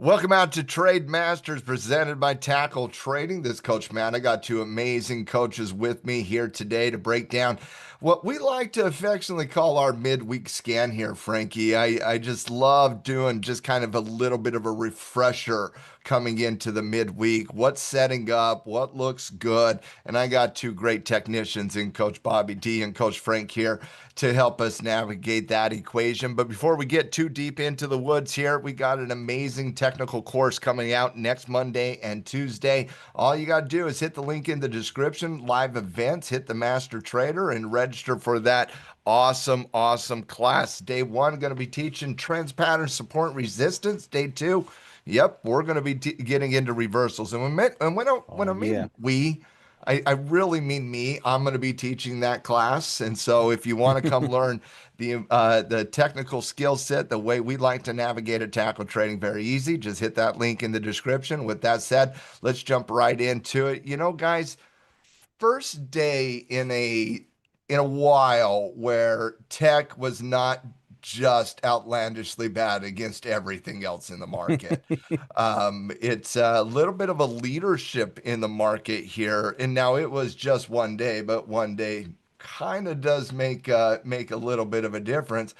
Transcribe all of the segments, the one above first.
Welcome out to Trade Masters presented by Tackle Trading. This is Coach Matt. I got two amazing coaches with me here today to break down what we like to affectionately call our midweek scan here, Frankie. I just love doing just kind of a little bit of a refresher coming into the midweek. What's setting up? What looks good? And I got two great technicians in Coach Bobby D and Coach Frank here to help us navigate that equation. But before we get too deep into the woods here, we got an amazing technical course coming out next Monday and Tuesday. All you got to do is hit the link in the description, live events, hit the Master Trader, and register for that awesome class. Day one, going to be teaching trends, patterns, support, and resistance. Day two, yep, we're going to be getting into reversals. And when Oh I yeah. mean we, I really mean me. I'm going to be teaching that class, and so if you want to come learn the technical skill set, the way we like to navigate a tackle trading, very easy. Just hit that link in the description. With that said, let's jump right into it. You know, guys, first day in a while where tech was not just outlandishly bad against everything else in the market. It's a little bit of a leadership in the market here, and now it was just one day, but one day kind of does make a little bit of a difference.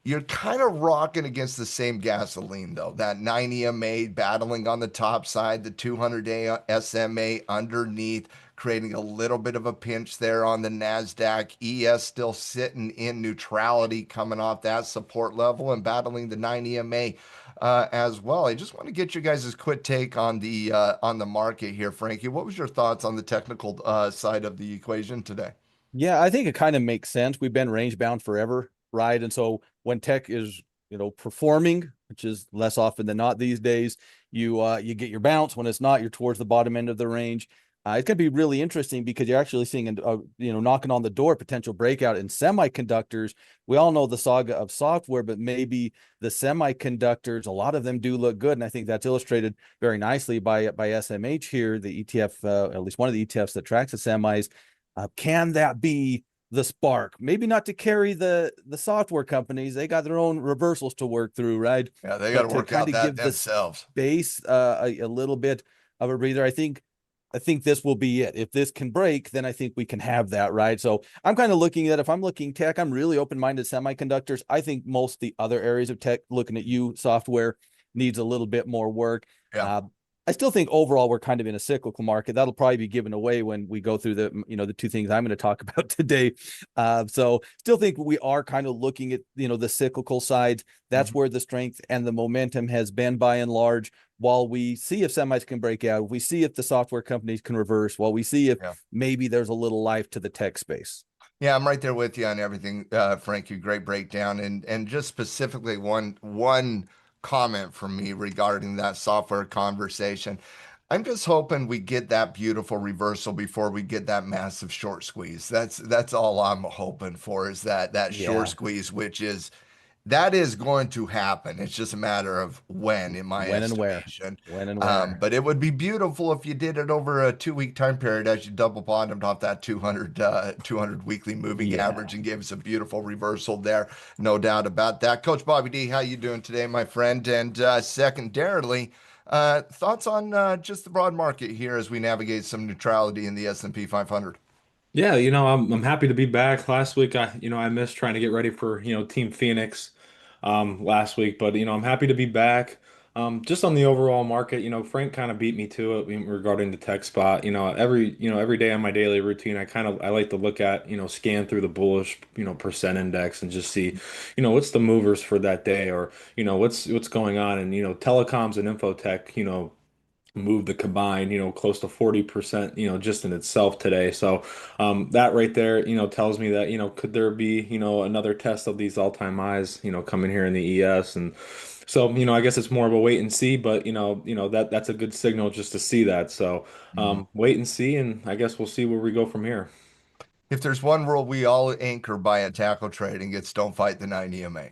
You're kind of rocking against the same gasoline, though. That 9 EMA battling on the top side, the 200-day SMA underneath, creating a little bit of a pinch there on the NASDAQ. ES still sitting in neutrality, coming off that support level and battling the 9 EMA as well. I just want to get you guys' quick take on the market here, Frankie. What was your thoughts on the technical side of the equation today? Yeah, I think it kind of makes sense. We've been range bound forever, right? And so when tech is, performing, which is less often than not these days, you get your bounce. When it's not, you're towards the bottom end of the range. It's going to be really interesting because you're actually seeing, knocking on the door, potential breakout in semiconductors. We all know the saga of software, but maybe the semiconductors, a lot of them do look good. And I think that's illustrated very nicely by SMH here, the ETF, at least one of the ETFs that tracks the semis. Can that be the spark? Maybe not to carry the software companies. They got their own reversals to work through, right? Yeah, they got to But to work kind out of that give the themselves. space a little bit of a breather. I think this will be it. If this can break, then I think we can have that, right? So I'm kind of looking at, if I'm looking tech, I'm really open-minded semiconductors. I think most of the other areas of tech, looking at you, software needs a little bit more work. Yeah. I still think overall we're kind of in a cyclical market. That'll probably be given away when we go through the two things I'm going to talk about today. So still think we are kind of looking at, the cyclical sides. That's Mhm. where the strength and the momentum has been by and large. While we see if semis can break out, we see if the software companies can reverse, while we see if Yeah. maybe there's a little life to the tech space. Yeah, I'm right there with you on everything, Frankie. Great breakdown, and just specifically one comment from me regarding that software conversation. I'm just hoping we get that beautiful reversal before we get that massive short squeeze. That's all I'm hoping for is that short Yeah. squeeze, which is that is going to happen. It's just a matter of when, in my When and where. estimation. When and where. But it would be beautiful if you did it over a 2 week time period as you double bottomed off that 200 weekly moving Yeah. average and gave us a beautiful reversal there. No doubt about that. Coach Bobby D, how you doing today, my friend? And secondarily, thoughts on just the broad market here as we navigate some neutrality in the S&P 500? Yeah, I'm happy to be back. Last week I missed trying to get ready for, Team Phoenix last week, but I'm happy to be back. Just on the overall market, Frank kind of beat me to it regarding the tech spot. Every day on my daily routine, I like to look at, scan through the bullish, percent index and just see, what's the movers for that day or, what's going on and, telecoms and infotech, move the combined, close to 40%, just in itself today. So that right there, tells me that, could there be, another test of these all-time highs, coming here in the ES. And so, I guess it's more of a wait and see, but that's a good signal just to see that. So wait and see, and I guess we'll see where we go from here. If there's one rule we all anchor by in tackle trading, it's don't fight the 9 EMA.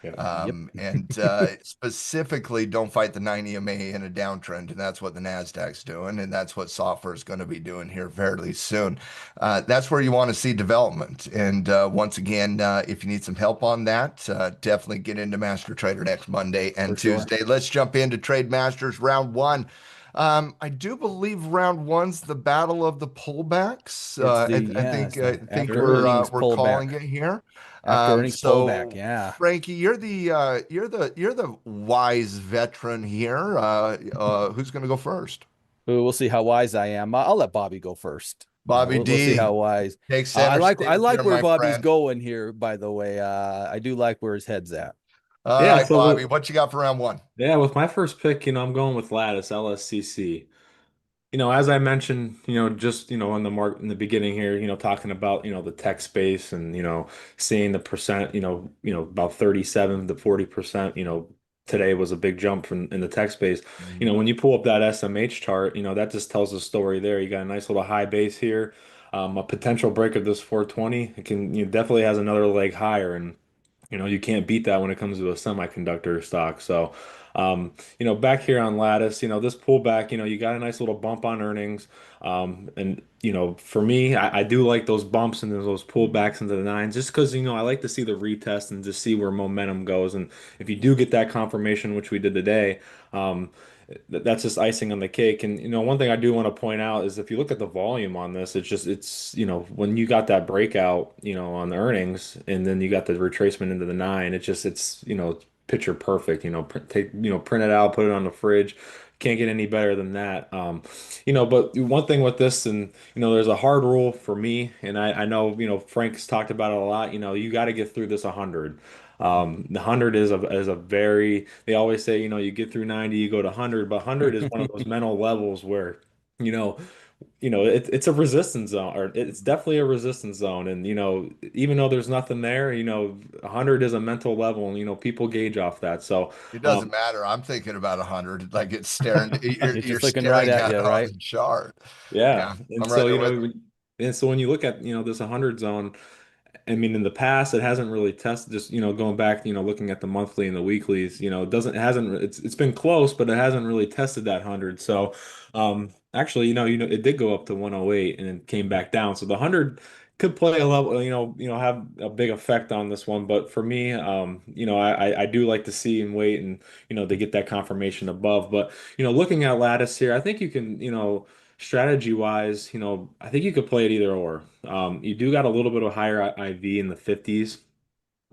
Yep. And specifically, don't fight the 90 MA in a downtrend, and that's what the Nasdaq's doing, and that's what software is going to be doing here fairly soon. That's where you want to see development. And once again, if you need some help on that, definitely get into Master Trader next Monday For and sure. Tuesday. Let's jump into Trade Masters round one. I do believe round one's the battle of the pullbacks. It's the I yeah, think it's the after Sure. earnings we're calling pullback. it here. After earnings pullback, So yeah. Frankie, you're the wise veteran here. Who's going to go first? We'll see how wise I am. I'll let Bobby go first. Yeah, Bobby we'll see how D, wise. take I center I stage here, like where my Bobby's friend. going here, by the way. I do like where his head's at. All Yeah, right, so Bobby, what you got for round one? yeah, with my first pick, I'm going with Lattice LSCC. As I mentioned, just, in in the beginning here, talking about, the tech space and, seeing the percent, about 37 to 40%, today was a big jump in the tech space. Mhm. When you pull up that SMH chart, that just tells the story there. You got a nice little high base here, a potential break of this 420. It can, definitely has another leg higher, and you can't beat that when it comes to a semiconductor stock. So, back here on Lattice, this pullback, you got a nice little bump on earnings. And, for me, I do like those bumps and those pullbacks into the nines just because, I like to see the retest and just see where momentum goes. And if you do get that confirmation, which we did today, um, that's just icing on the cake. And one thing I do want to point out is if you look at the volume on this, it's when you got that breakout, on the earnings, and then you got the retracement into the nine, it's picture perfect. Print it out, put it on the fridge. Can't get any better than that. But one thing with this, and there's a hard rule for me, and I know Frank's talked about it a lot. You got to get through this 100. The 100 is a very, they always say, you get through 90, you go to 100, but 100 is one of those mental levels where, you know, it's a resistance zone, or it's definitely a resistance zone. And, even though there's nothing there, 100 is a mental level, and, people gauge off that. So, It um, doesn't matter. I'm thinking about 100. Like it's staring. You're It's you're just looking right staring at at you, it on right? the chart. yeah. Yeah, And I'm right so, there with when you look at, this 100 zone, I mean, in the past, it hasn't really tested. Just going back, looking at the monthly and the weeklies, it hasn't. It's been close, but it hasn't really tested that 100. So, actually, it did go up to 108 and it came back down. So the 100 could play a level, have a big effect on this one. But for me, I do like to see and wait and to get that confirmation above. But looking at Lattice here, I think you can, strategy wise, I think you could play it either or. You do got a little bit of higher IV in the 50s,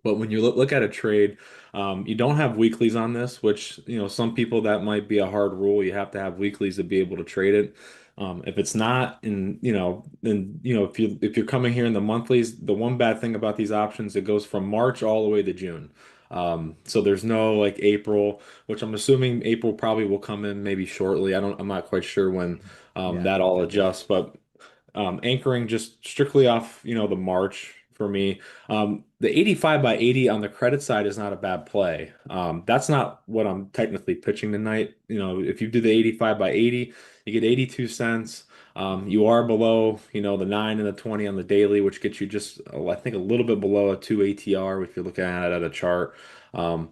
but when you look at a trade, you don't have weeklies on this, which, some people that might be a hard rule. You have to have weeklies to be able to trade it. If it's not, and then if you're coming here in the monthlies, the one bad thing about these options, it goes from March all the way to June. So there's no like April, which I'm assuming April probably will come in maybe shortly. I'm not quite sure when Yeah. that all adjusts, but anchoring just strictly off, the March for me. The 85 by 80 on the credit side is not a bad play. That's not what I'm technically pitching tonight. If you do the 85 by 80, you get 82 cents. You are below, the 9 and the 20 on the daily, which gets you just, I think, a little bit below a 2 ATR if you're looking at it at a chart. Um,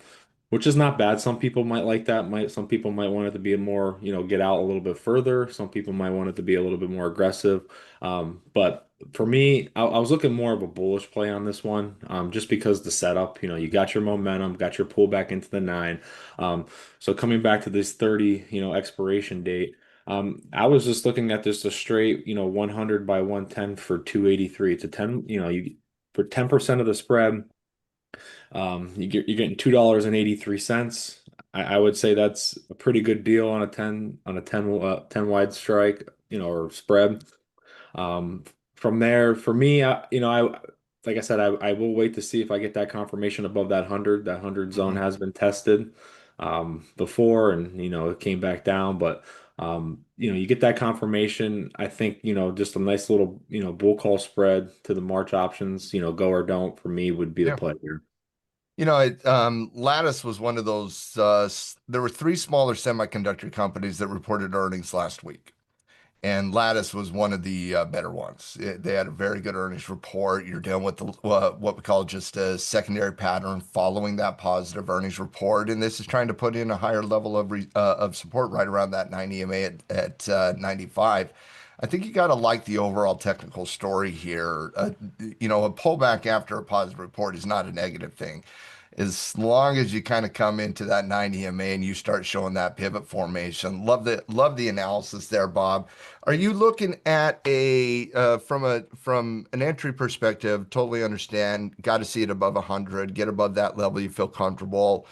which is not bad. Some people might like that. Some people might want it to be a more, get out a little bit further. Some people might want it to be a little bit more aggressive. But for me, I was looking more of a bullish play on this one, just because the setup, you got your momentum, got your pullback into the nine. Um, so coming back to this 30, expiration date, I was just looking at this a straight, 100 by 110 for 283. It's a 10, for 10% of the spread. You're getting $2.83. I would say that's a pretty good deal on a 10 wide strike, or spread. Um, from there, for me, I like I said, I will wait to see if I get that confirmation above that 100. That 100 zone Mhm. has been tested before, and it came back down, but you get that confirmation. I think, just a nice little, bull call spread to the March options, go or don't for me would be the Yeah. play here. Lattice was one of those. There were three smaller semiconductor companies that reported earnings last week. And Lattice was one of the better ones. They had a very good earnings report. You're dealing with the, what we call just a secondary pattern following that positive earnings report, and this is trying to put in a higher level of support right around that 90 EMA at 95. I think you got to like the overall technical story here. A pullback after a positive report is not a negative thing. As long as you kind of come into that 90 EMA and you start showing that pivot formation. Love the analysis there, Bob. Are you looking at from an entry perspective? Totally understand. Got to see it above 100. Get above that level, you feel comfortable.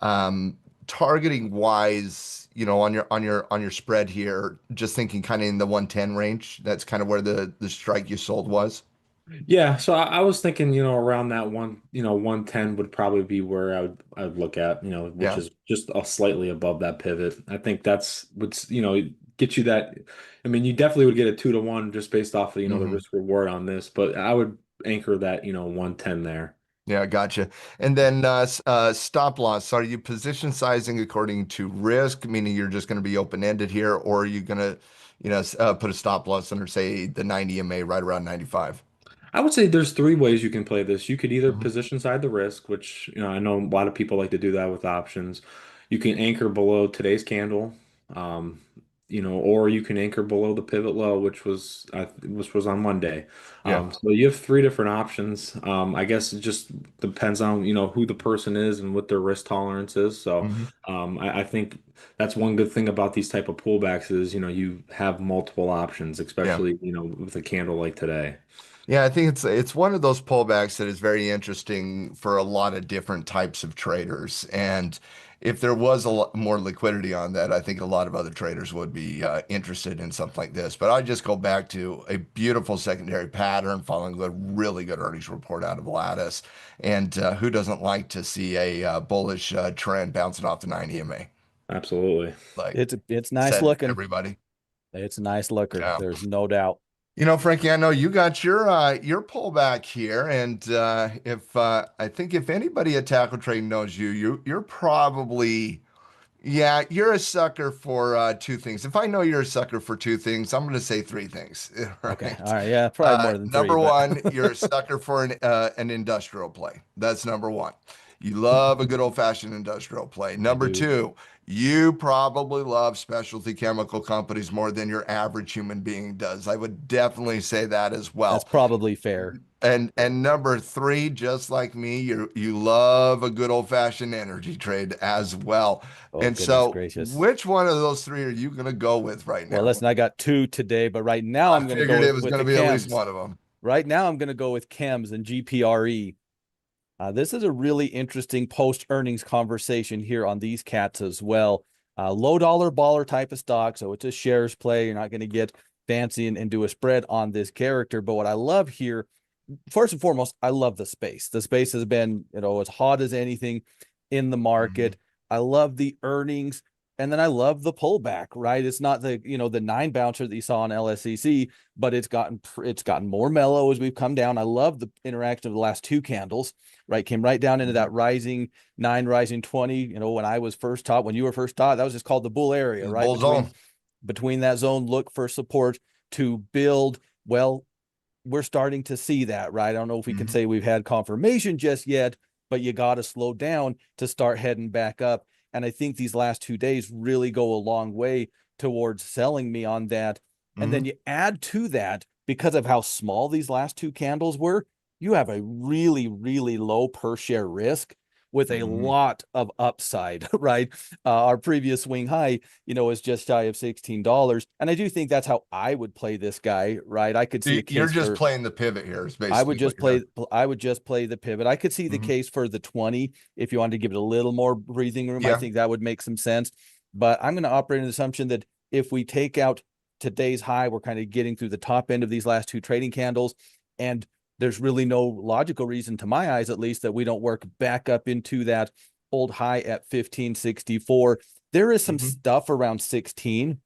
Um, Targeting wise, on your spread here, just thinking kind of in the 110 range. That's kind of where the strike you sold was. Yeah, so I was thinking, around that 110 would probably be where I would look at, which Yeah. is just a slightly above that pivot. I think that's what's, get you that. I mean, you definitely would get a 2-to-1 just based off of, the Hmm. risk reward on this, but I would anchor that, 110 there. Yeah, gotcha. And then stop loss. Are you position sizing according to risk, meaning you're just going to be open-ended here, or are you going to, put a stop loss under, say, the 90 EMA right around 95? I would say there's three ways you can play this. You could either Hmm. position side the risk, which I know a lot of people like to do that with options. You can anchor below today's candle, um, or you can anchor below the pivot low, which was on Monday. Yeah. So you have three different options. I guess it just depends on who the person is and what their risk tolerance is. So Hmm. I think that's one good thing about these type of pullbacks is you have multiple options, Yeah. especially with a candle like today. Yeah, I think it's one of those pullbacks that is very interesting for a lot of different types of traders. And if there was a lot more liquidity on that, I think a lot of other traders would be interested in something like this. But I just go back to a beautiful secondary pattern following a really good earnings report out of Lattice. And who doesn't like to see a bullish trend bouncing off the 9 EMA? Absolutely. Like It's nice said looking. everybody. It's a nice looker. Yeah. There's no doubt. Frankie, I know you got your pullback here, and if I think if anybody at Tackle Trade knows you're probably yeah, you're a sucker for two things. If I know you're a sucker for two things, I'm going to say three things, Okay. All right? right. Yeah, probably more than three, Number but one, you're a sucker for an industrial play. That's number one. You love a good old-fashioned industrial play. I Number do. two, you probably love specialty chemical companies more than your average human being does. I would definitely say that as That's well. probably fair. And number three, just like me, you love a good old-fashioned energy trade as well. Oh, And goodness so, gracious. which one of those three are you going to go with right Well, now? listen, I got two today, but right now I I'm going to go figured it was with going to the be at least chems. one of them. Right now I'm going to go with chems and GPRE. This is a really interesting post earnings conversation here on these cats as well. Low dollar baller type of stock. So it's a shares play. You're not going to get fancy and do a spread on this character. But what I love here, first and foremost, I love the space. The space has been, as hot as anything in the Mhm. market. I love the earnings. And then I love the pullback, right? It's not the nine bouncer that you saw on LSCC, but it's gotten more mellow as we've come down. I love the interaction of the last two candles, right? Came right down into Mhm. that rising 9, rising 20. When I was first taught, when you were first taught, that was just called the bull area, The right? bull zone. Between that zone, look for support to build. Well, we're starting to see that, right? I don't know if we can Mhm. say we've had confirmation just yet, but you got to slow down to start heading back up. And I think these last 2 days really go a long way towards selling me on that. And then Mhm. you add to that, because of how small these last two candles were, you have a really, really low per share risk with a Mhm. lot of upside, right? Our previous swing high, is just shy of $16. And I do think that's how I would play this guy, right? I could So see a you're case just for playing the pivot here, is I would basically what just you're doing. play I would just play the pivot. I could see the Mhm. case for the 20 if you wanted to give it a little more breathing room. I Yeah. think that would make some sense. But I'm going to operate on the assumption that if we take out today's high, we're kind of getting through the top end of these last two trading candles. And there's really no logical reason, to my eyes at least, that we don't work back up into that old high at 1564. There is some Mhm. stuff around 16.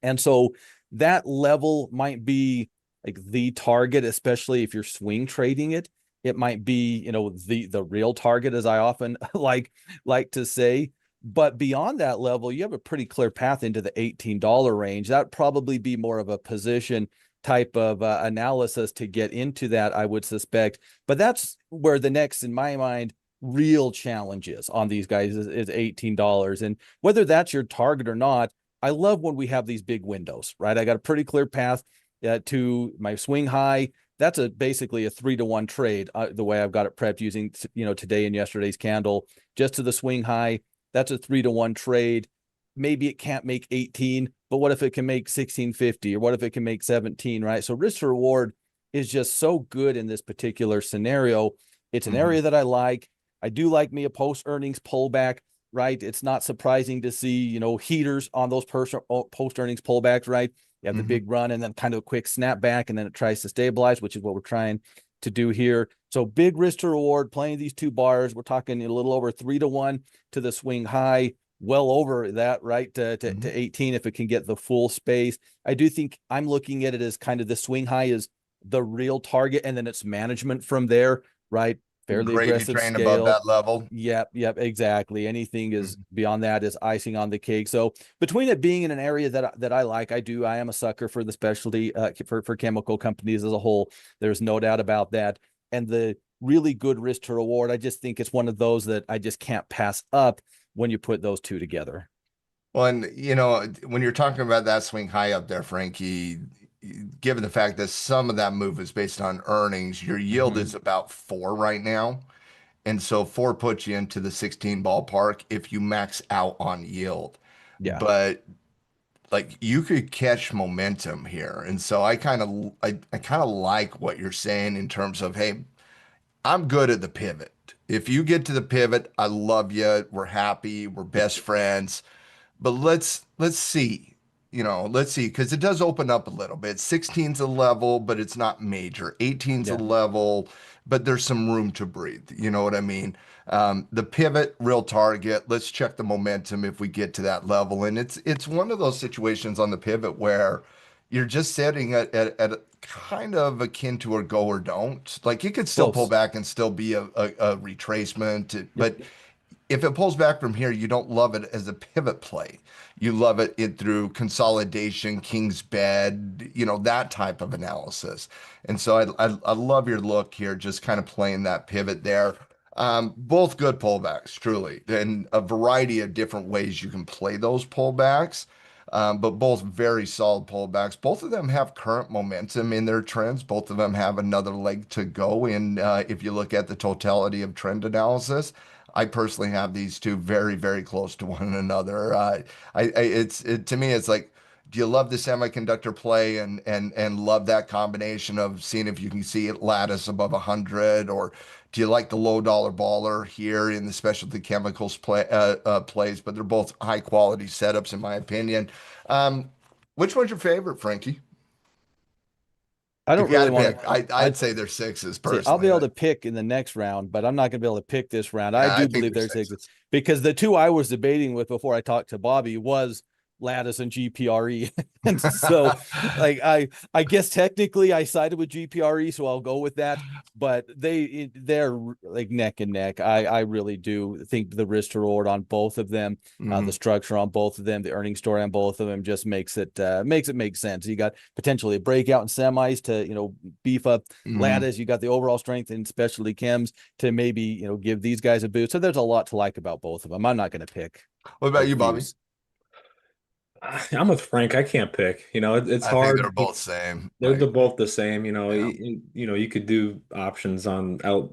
And so that level might be like the target, especially if you're swing trading it. It might be, the real target, as I often like to say. But beyond that level, you have a pretty clear path into the $18 range. That'd probably be more of a position type of analysis to get into that, I would suspect. But that's where the next, in my mind, real challenge is on these guys is $18. And whether that's your target or not, I love when we have these big windows, right? I got a pretty clear path to my swing high. That's basically a 3-to-1 trade, the way I've got it prepped using, today and yesterday's candle, just to the swing high. That's a 3-to-1 trade. Maybe it can't make 18, but what if it can make 1650, or what if it can make 17, right? So risk to reward is just so good in this particular scenario. It's an area that I like. I do like me a post earnings pullback, right? It's not surprising to see, heaters on those post earnings pullbacks, right? You have the big run and then kind of a quick snapback, and then it tries to stabilize, which is what we're trying to do here. So big risk to reward playing these two bars. We're talking a little over 3-to-1 to the swing high, well over that, right? To 18 if it can get the full space. I do think I'm looking at it as kind of the swing high is the real target, and then it's management from there, right? Fairly Gravy aggressive train above scale. that level. Yep, exactly. Anything is beyond that is icing on the cake. So between it being in an area that I like, I am a sucker for the specialty for chemical companies as a whole. There's no doubt about that. And the really good risk to reward, I just think it's one of those that I just can't pass up when you put those two together. Well, and when you're talking about that swing high up there, Frankie, given the fact that some of that move is based on earnings, your yield is about 4 right now. And so 4 puts you into the 16 ballpark if you max out on yield. Yeah, But like you could catch momentum here. And so I kind of like what you're saying in terms of, hey, I'm good at the pivot. If you get to the pivot, I love you. We're happy. We're best friends. But let's see. Let's see, because it does open up a little bit. 16's a level, but it's not major. 18's a yeah, level, but there's some room to breathe. You know what I mean? The pivot, real target. Let's check the momentum if we get to that level. And it's one of those situations on the pivot where you're just sitting at kind of akin to a go or don't. Like it could still pull close. back and still be a retracement, Yep. but if it pulls back from here, you don't love it as a pivot play. You love it through consolidation, king's bed, that type of analysis. And so I love your look here, just kind of playing that pivot there. Both good pullbacks, truly, and a variety of different ways you can play those pullbacks. But both very solid pullbacks. Both of them have current momentum in their trends. Both of them have another leg to go in. If you look at the totality of trend analysis, I personally have these two very, very close to one another. To me, it's like, do you love the semiconductor play and love that combination of seeing if you can see it lattice above 100, or do you like the low dollar baller here in the specialty chemicals plays? But they're both high quality setups in my opinion. Um, which one's your favorite, Frankie? I If don't you had really to want pick, to. I'd say they're sixes See, I'll be personally. able to pick in the next round, but I'm not going to be able to pick this round. I Yeah, I do think believe they're there's six, sixes. because the two I was debating with before I talked to Bobby was Lattice and GPRE. And so like I guess technically I sided with GPRE, so I'll go with that. But they're like neck and neck. I really do think the risk to reward on both of them, the Mhm. structure on both of them, the earning story on both of them just makes it make sense. You got potentially a breakout in semis to beef up Mhm. Lattice. You got the overall strength in specialty chems to maybe give these guys a boost. So there's a lot to like about both of them. I'm not going to pick What about like you, Bobby? views. I'm with Frank. I can't pick. It's I think they're hard. both same. They're both the same. Yeah. You could do options on out,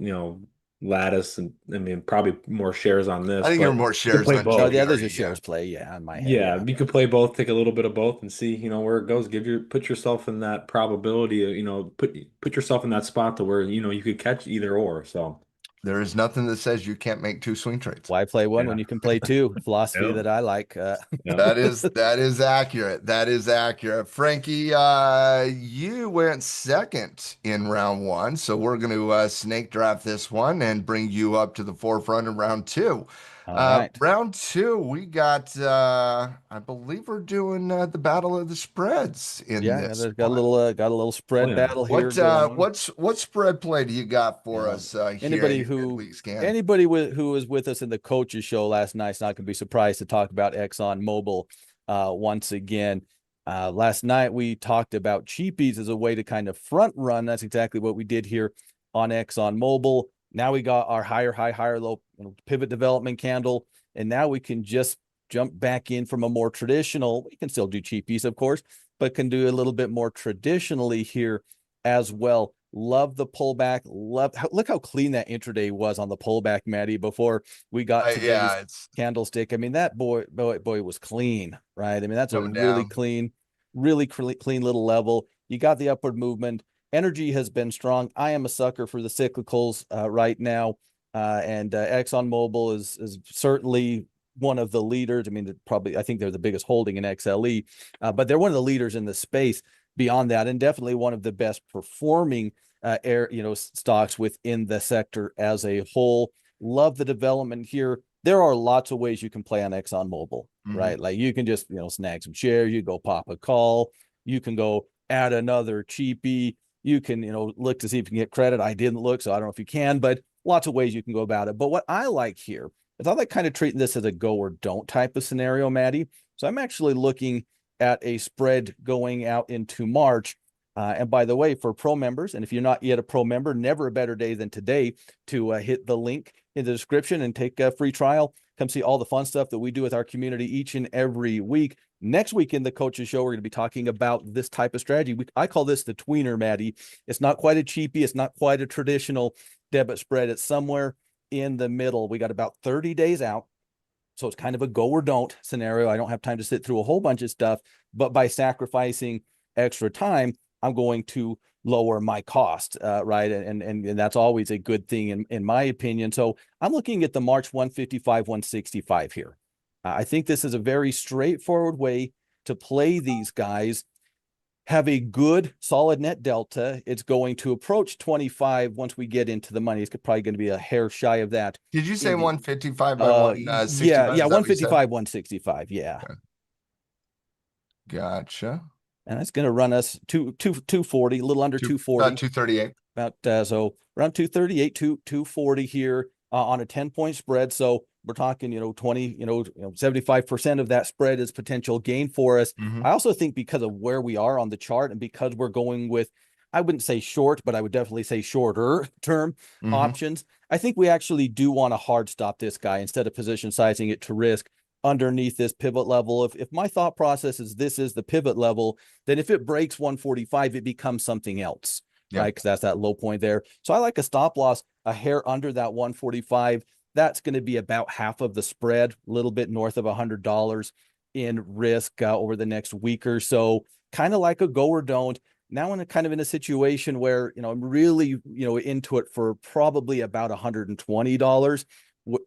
lattice, and I mean probably more shares on I this, think you're but more you could shares play on Oh both. yeah, there's a GPRE. Yeah. shares play. Yeah, in my head. Yeah, Yeah. you could play both, take a little bit of both, and see, where it goes. Put yourself in that probability of, put yourself in that spot to where, you could catch either or. So, There is nothing that says you can't make two swing trades. Why play one when yeah. you can play two? Philosophy Yep. that I like. Yep. That is accurate. That is accurate. Frankie, you went second in round one, so we're going to snake draft this one and bring you up to the forefront in round two. All right. Round two, we got I believe we're doing the battle of the spreads in Yeah, this there's one. got a little Oh spread yeah. battle here going on. What spread play do you got You for know, us here in anybody your who midweek scan? who was with us in the coaches show last night is not going to be surprised to talk about Exxon Mobil once again. Last night we talked about cheapies as a way to kind of front run. That's exactly what we did here on Exxon Mobil. Now we got our higher high, higher low, pivot development candle, and now we can just jump back in from a more traditional. We can still do cheapies, of course, but can do a little bit more traditionally here as well. Love the pullback. Look how clean that intraday was on the pullback, Maddie, before we got today's Yeah, it's candlestick. I mean, that boy was clean, right? I mean, that's a coming down. really clean little level. You got the upward movement. Energy has been strong. I am a sucker for the cyclicals right now. And ExxonMobil is certainly one of the leaders. I mean, I think they're the biggest holding in XLE, but they're one of the leaders in the space beyond that, and definitely one of the best performing stocks within the sector as a whole. Love the development here. There are lots of ways you can play on ExxonMobil, Mhm. right? Like you can just snag some shares, you go pop a call, you can go add another cheapie, you can look to see if you can get credit. I didn't look, so I don't know if you can, but lots of ways you can go about it. But what I like here is I like kind of treating this as a go or don't type of scenario, Maddie. So I'm actually looking at a spread going out into March. And by the way, for pro members, and if you're not yet a pro member, never a better day than today to hit the link in the description and take a free trial. Come see all the fun stuff that we do with our community each and every week. Next week in the coaches show, we're going to be talking about this type of strategy. I call this the tweener, Maddie. It's not quite a cheapie. It's not quite a traditional debit spread. It's somewhere in the middle. We got about 30 days out. So it's kind of a go or don't scenario. I don't have time to sit through a whole bunch of stuff, but by sacrificing extra time, I'm going to lower my cost, right? And that's always a good thing in my opinion. So I'm looking at the March 155, 165 here. I think this is a very straightforward way to play these guys. Have a good solid net delta. It's going to approach 25 once we get into the money. It's probably going to be a hair shy of that Did you say in the 155 by 165? yeah, Is that what you said? 155, 165. Yeah. Okay. Gotcha. And that's going to run us 240, a little under 240. 238. About so around 238, 240 here on a 10-point spread. So we're talking, 20, 75% of that spread is potential gain for us. Hmm. I also think because of where we are on the chart and because we're going with, I wouldn't say short, but I would definitely say shorter term Hmm. options. I think we actually do want to hard stop this guy instead of position sizing it to risk underneath this pivot level. If my thought process is this is the pivot level, then if it breaks 145, it becomes something else, Yeah. right? Because that's that low point there. So I like a stop loss a hair under that 145. That's going to be about half of the spread, a little bit north of $100 in risk over the next week or so. Kind of like a go or don't. Now I'm kind of in a situation where I'm really into it for probably about $120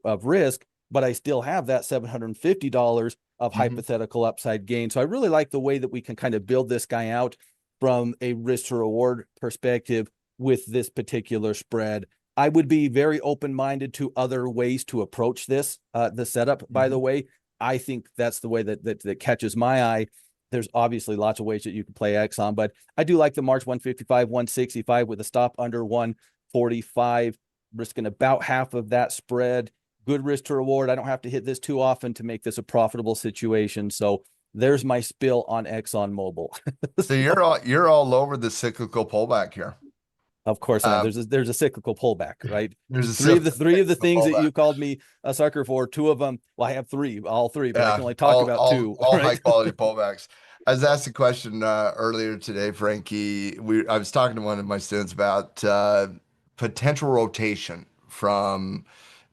of risk, but I still have that $750 of Hmm. hypothetical upside gain. So I really like the way that we can kind of build this guy out from a risk to reward perspective with this particular spread. I would be very open-minded to other ways to approach this, the setup, by the Hmm. way. I think that's the way that catches my eye. There's obviously lots of ways that you can play Exxon, but I do like the March 155, 165 with a stop under 145, risking about half of that spread. Good risk to reward. I don't have to hit this too often to make this a profitable situation. So there's my spill on ExxonMobil. So you're all over the cyclical pullback here. Of course I am. Um, There's a cyclical pullback, right? there's a Three of the cyclical things that pullback. you called me a sucker for, two of them. Well, I have three, all three, but I Yeah, can only talk all about all two, all high right? quality pullbacks. I was asked a question earlier today, Frankie. I was talking to one of my students about potential rotation from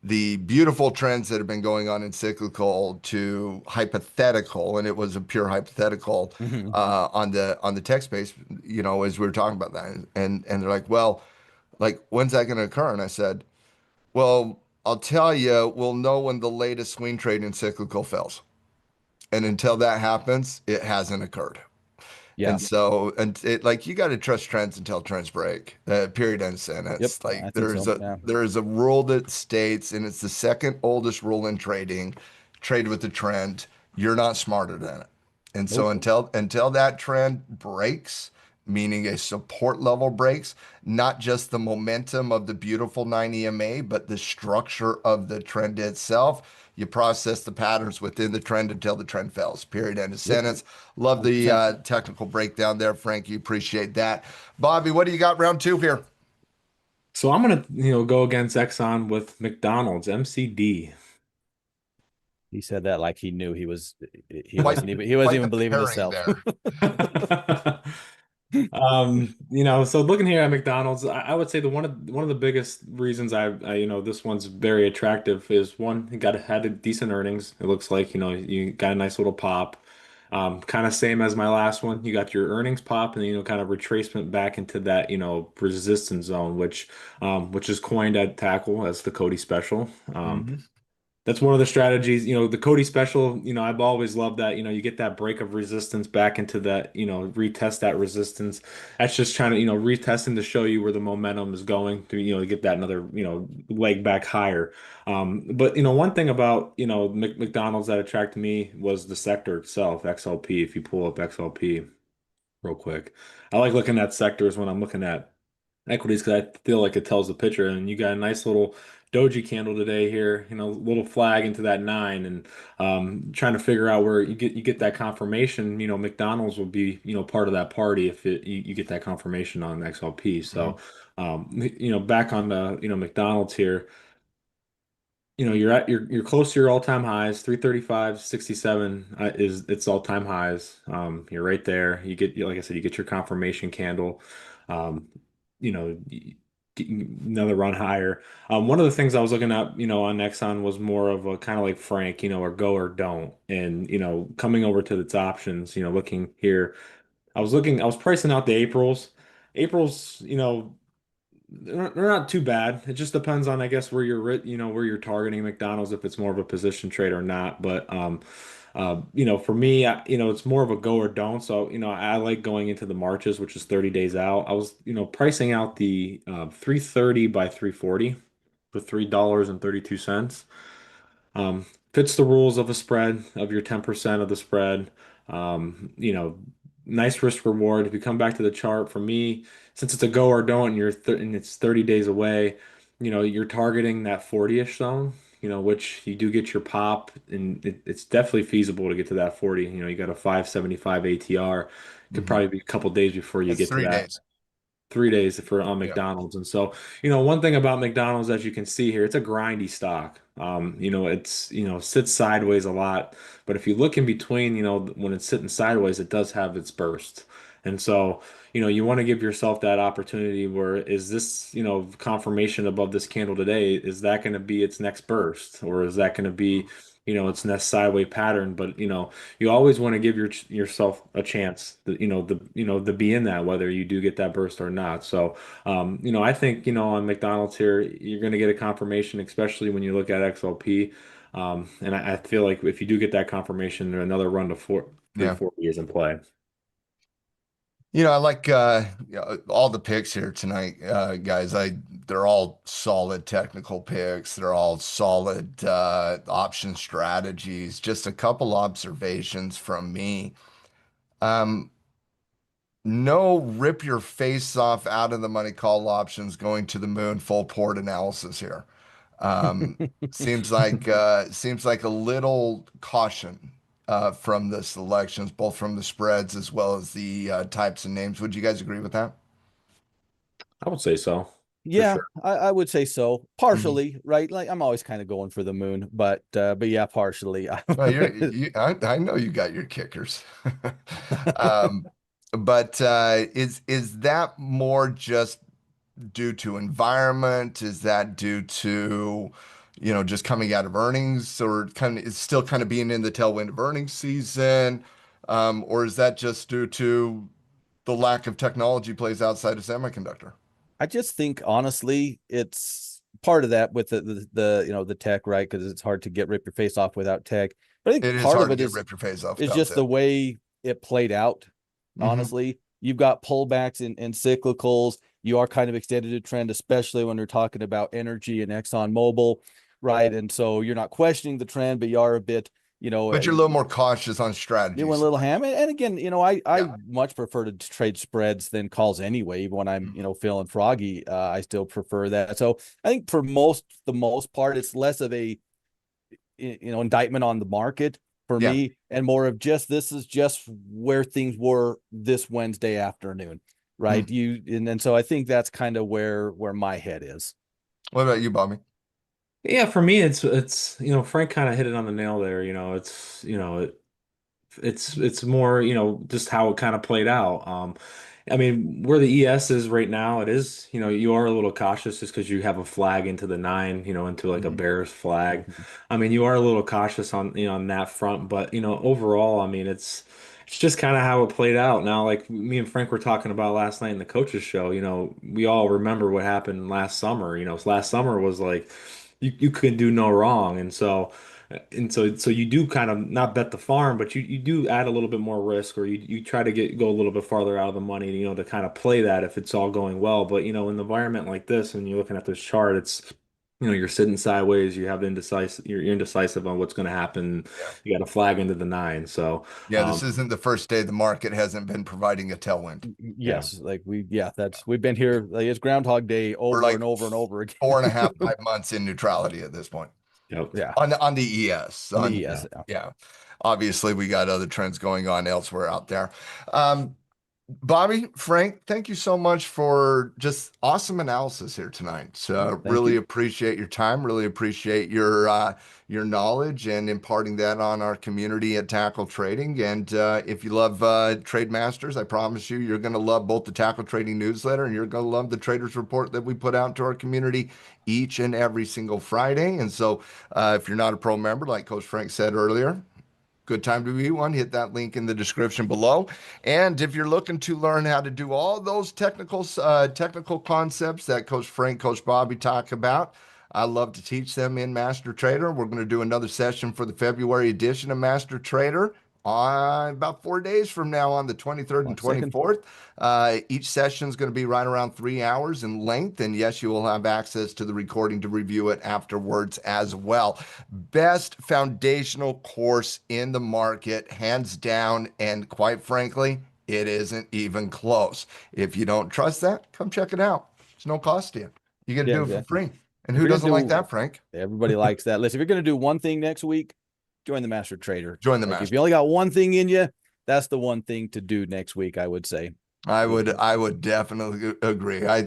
the beautiful trends that have been going on in cyclical to hypothetical, and it was a pure hypothetical Mhm. on the tech space. As we were talking about that, and they're like, well, like when's that going to occur? And I said, well, I'll tell you, we'll know when the latest swing trade in cyclical fails. And until that happens, it hasn't occurred. Yeah. And so, and it like you got to trust trends until trends break. Period. End Yep. sentence. I Like think so. Yeah. there is a rule that states, and it's the second oldest rule in trading. Trade with the trend. You're not smarter than it. And so Nope. until that trend breaks, meaning a support level breaks, not just the momentum of the beautiful 9 EMA, but the structure of the trend itself. You process the patterns within the trend until the trend fails. Period. End of Yep. sentence. Love the 100%. technical breakdown there, Frank. You appreciate that. Bobby, what do you got round two here? So I'm gonna, go against Exxon with McDonald's, MCD. He said that like he knew Quite, he wasn't quite the even believing pairing himself. there. So looking here at McDonald's, I would say one of the biggest reasons this one's very attractive is one, you had a decent earnings. It looks like, you got a nice little pop. Kind of same as my last one. You got your earnings pop and, kind of retracement back into that, resistance zone, which is coined at tackle as the Cody special. Hmm. That's one of the strategies, the Cody special, I've always loved that, you get that break of resistance back into that, retest that resistance. That's just trying to, retesting to show you where the momentum is going to, to get that another, leg back higher. But, one thing about, McDonald's that attracted me was the sector itself, XLP. If you pull up XLP real quick, I like looking at sectors when I'm looking at equities because I feel like it tells the picture. And you got a nice little doji candle today here, little flag into that nine, and trying to figure out where you get that confirmation. McDonald's will be part of that party if you get that confirmation on XLP. So back on the McDonald's here. You're close to your all-time highs. 335.67 is its all-time highs. You're right there. Like I said, you get your confirmation candle. Um, get another run higher. One of the things I was looking at, on Exxon was more of a kind of like Frank, or go or don't. And, coming over to its options, looking here, I was pricing out the Aprils. Aprils, they're not too bad. It just depends on, I guess, where where you're targeting McDonald's, if it's more of a position trade or not. But for me, it's more of a go or don't. So, I like going into the Marches, which is 30 days out. I was, pricing out the 330 by 340 for $3.32. Fits the rules of a spread of your 10% of the spread. Um, you know, nice risk reward. If you come back to the chart, for me, since it's a go or don't, and and it's 30 days away, you're targeting that 40-ish zone. Which you do get your pop, and it's definitely feasible to get to that 40. You got a 575 ATR. Could Hmm. probably be a couple days before you That's get to three that. days. 3 days for on Yeah. McDonald's. And so, one thing about McDonald's, as you can see here, it's a grindy stock. It's, sits sideways a lot, but if you look in between, when it's sitting sideways, it does have its burst. And so, you want to give yourself that opportunity where is this, confirmation above this candle today, is that going to be its next burst? Or is that going to be, its next sideways pattern? But, you always want to give yourself a chance to, to be in that, whether you do get that burst or not. So, I think, on McDonald's here, you're going to get a confirmation, especially when you look at XLP. And I feel like if you do get that confirmation, another run to Yeah. 340 is in play. I like all the picks here tonight, guys. They're all solid technical picks. They're all solid option strategies. Just a couple observations from me. Um, no rip your face off out of the money call options going to the moon full port analysis here. Um, seems like a little caution from the selections, both from the spreads as well as the types of names. Would you guys agree with that? I would say so, for Yeah, sure. I would say so. Mhm. Partially, right? Like I'm always kind of going for the moon, but yeah, partially. Well, I know you got your kickers. Um, but is that more just due to environment? Is that due to, just coming out of earnings, or kind of it's still kind of being in the tailwind of earnings season? Or is that just due to the lack of technology plays outside of semiconductor? I just think honestly, it's part of that with the tech, right? Because it's hard to rip your face off without tech. But I think It is part of hard to it get ripped your face off is without just tech. the way it played out. Hmm. honestly. You've got pullbacks in cyclicals. You are kind of extended a trend, especially when you're talking about energy and Exxon Mobil, right? And so you're not questioning the trend, but you are a bit, But you're a little more cautious on you went a strategies. little ham. And again, I Yeah. much prefer to trade spreads than calls anyway. Even when I'm, Mhm. feeling froggy, I still prefer that. So I think for the most part, it's less of a, indictment on the market for Yeah. me, and more of just, this is just where things were this Wednesday afternoon, Mm. right? And so I think that's kind of where my head is. What about you, Bobby? Yeah, for me, it's Frank kind of hit it on the nail there. It's more, just how it kind of played out. I mean, where the ES is right now, it is, you are a little cautious just because you have a flag into the nine, into like a Mhm. bear's flag. I mean, you are a little cautious on, on that front, but overall, I mean, it's just kind of how it played out. Now, like me and Frank were talking about last night in the coaches show, we all remember what happened last summer. So last summer was like you could do no wrong, and so you do kind of not bet the farm, but you do add a little bit more risk, or you try to go a little bit farther out of the money, to kind of play that if it's all going well. But in an environment like this, and you're looking at this chart, it's you're sitting sideways, you have indecisive, you're indecisive on what's going to happen. Yeah. You got a flag into the nine, so Yeah, this isn't the first day the market hasn't been providing a tailwind. yeah, Yes, like we've been here, like it's Groundhog Day We're over like and over and over again. 4.5, 5 months in neutrality at this point yep, Yeah, on the ES. on the On yeah. ES. Yeah. Yeah, obviously we got other trends going on elsewhere out there. Um, Bobby, Frank, thank you so much for just awesome analysis here tonight. Thank Really you. appreciate your time. Really appreciate your knowledge and imparting that on our community at Tackle Trading. And if you love Trade Masters, I promise you, you're going to love both the Tackle Trading newsletter and you're going to love the Traders Report that we put out to our community each and every single Friday. And so, if you're not a pro member, like Coach Frank said earlier, good time to be one. Hit that link in the description below. And if you're looking to learn how to do all those technical concepts that Coach Frank, Coach Bobby talk about, I love to teach them in Master Trader. We're going to do another session for the February edition of Master Trader about 4 days from now on the 23rd and One second. 24th. Each session is going to be right around 3 hours in length. And yes, you will have access to the recording to review it afterwards as well. Best foundational course in the market, hands down. And quite frankly, it isn't even close. If you don't trust that, come check it out. It's no cost to you. You get to Yeah, do it for exactly. free. And If who you're gonna doesn't like do, that, Frank? everybody likes that. Listen, if you're gonna do one thing next week, join the Master Trader. Join the Like if you master. only got one thing in you, that's the one thing to do next week, I would say. I would definitely agree. I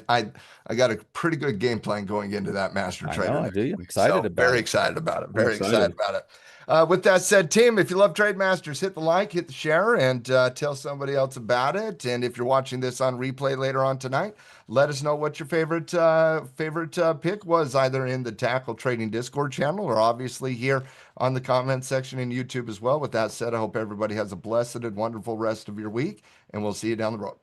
got a pretty good game plan going into that Master I know Trader I do. next I'm week. excited So about very it. excited about it. I'm Very excited excited. about it. With that said, team, if you love Trade Masters, hit the like, hit the share, and tell somebody else about it. And if you're watching this on replay later on tonight, let us know what your favorite pick was, either in the Tackle Trading Discord channel or obviously here on the comment section in YouTube as well. With that said, I hope everybody has a blessed and wonderful rest of your week, and we'll see you down the road.